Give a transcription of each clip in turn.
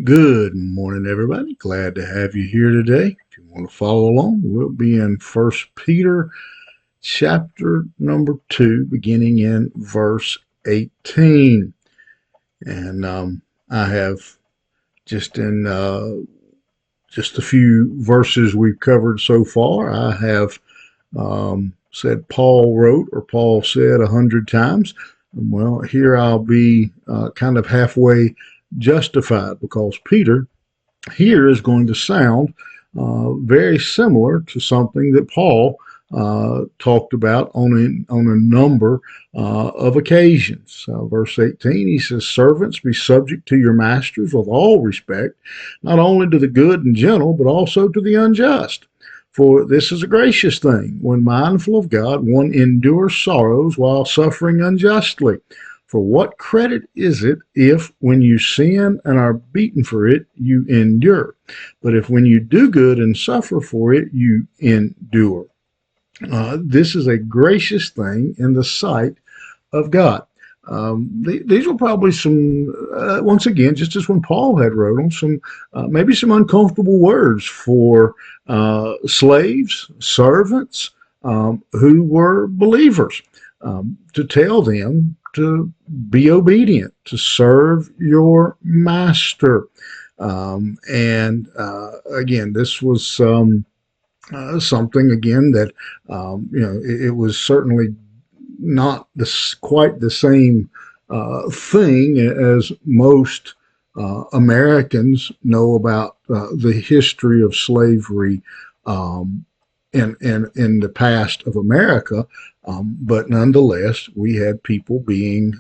Good morning, everybody. Glad to have you here today. If you want to follow along, we'll be in First Peter chapter number 2, beginning in verse 18. And I have just in just a few verses we've covered so far, I have said Paul wrote or Paul said 100 times. Well, here I'll be kind of halfway justified because Peter here is going to sound very similar to something that Paul talked about on a number of occasions. Verse 18, he says, "Servants, be subject to your masters with all respect, not only to the good and gentle, but also to the unjust. For this is a gracious thing, when mindful of God, one endures sorrows while suffering unjustly. For what credit is it if, when you sin and are beaten for it, you endure? But if when you do good and suffer for it, you endure. This is a gracious thing in the sight of God." These were probably some, once again, just as when Paul had wrote them, some maybe some uncomfortable words for slaves, servants who were believers, to tell them to be obedient, to serve your master. And again, this was something again that it was certainly not quite the same thing as most Americans know about the history of slavery in the past of America. But nonetheless, we had people being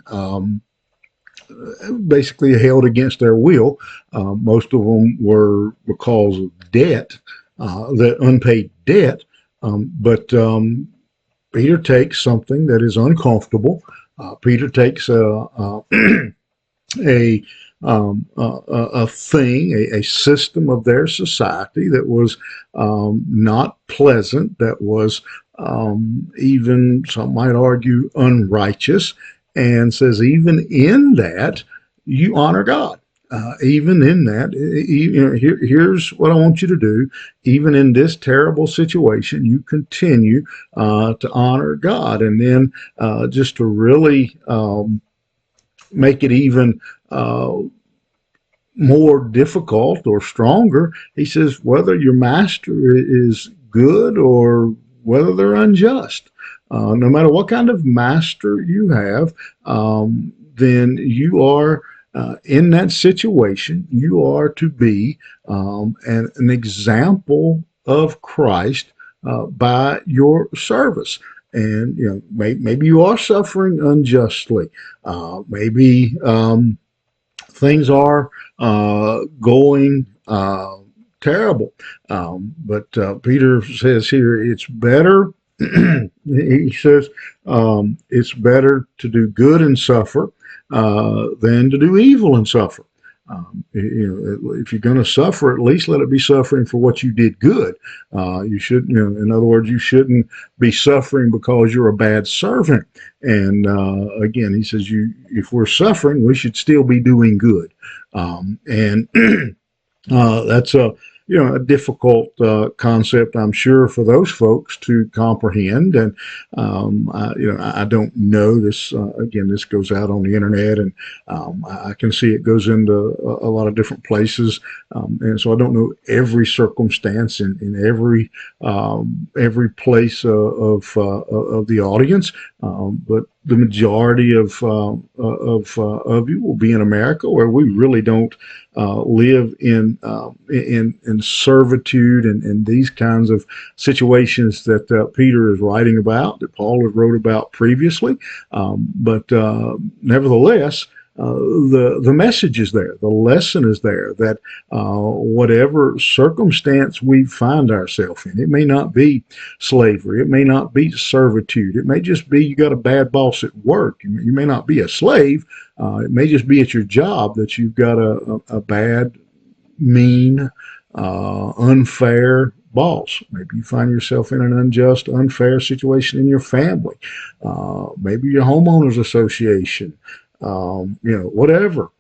basically held against their will. Most of them were because of debt, the unpaid debt. But Peter takes something that is uncomfortable. Peter takes a a thing, a system of their society that was not pleasant, that was even, some might argue, unrighteous, and says, even in that, you honor God. Even in that, here's what I want you to do. Even in this terrible situation, you continue to honor God. And then just to really make it even more difficult or stronger, he says, whether your master is good or whether they're unjust, no matter what kind of master you have, then you are in that situation, you are to be an example of Christ by your service. And maybe you are suffering unjustly. Maybe things are going terrible. But Peter says here, it's better. He says it's better to do good and suffer than to do evil and suffer. If you're going to suffer, at least let it be suffering for what you did good. You should, in other words, you shouldn't be suffering because you're a bad servant. And again, he says, if we're suffering, we should still be doing good. And that's a difficult concept, I'm sure, for those folks to comprehend. And I don't know this. Again, this goes out on the internet, and I can see it goes into a lot of different places, and so I don't know every circumstance in every place of the audience. But the majority of you will be in America, where we really don't live in servitude and these kinds of situations that Peter is writing about, that Paul has wrote about previously. But nevertheless, the message is there, the lesson is there, that whatever circumstance we find ourselves in, it may not be slavery, it may not be servitude, it may just be you got a bad boss at work, you may not be a slave, it may just be at your job that you've got a bad, mean, unfair boss. Maybe you find yourself in an unjust, unfair situation in your family, maybe your homeowners association, whatever.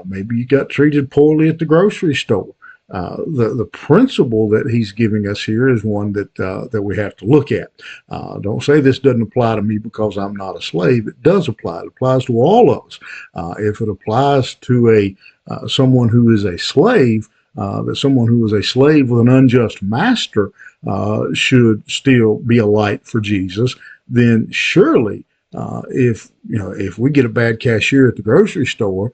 Maybe you got treated poorly at the grocery store. The principle that he's giving us here is one that we have to look at. Don't say this doesn't apply to me because I'm not a slave. It does apply. It applies to all of us. If it applies to someone who is a slave, that someone who is a slave with an unjust master should still be a light for Jesus, then surely if we get a bad cashier at the grocery store,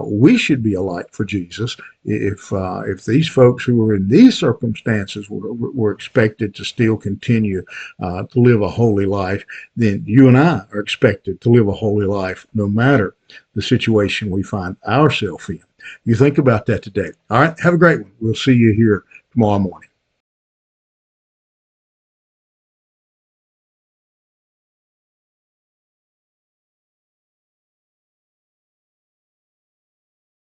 we should be a light for Jesus. If these folks who are in these circumstances were expected to still continue to live a holy life, then you and I are expected to live a holy life no matter the situation we find ourselves in. You think about that today. All right, have a great one. We'll see you here tomorrow morning.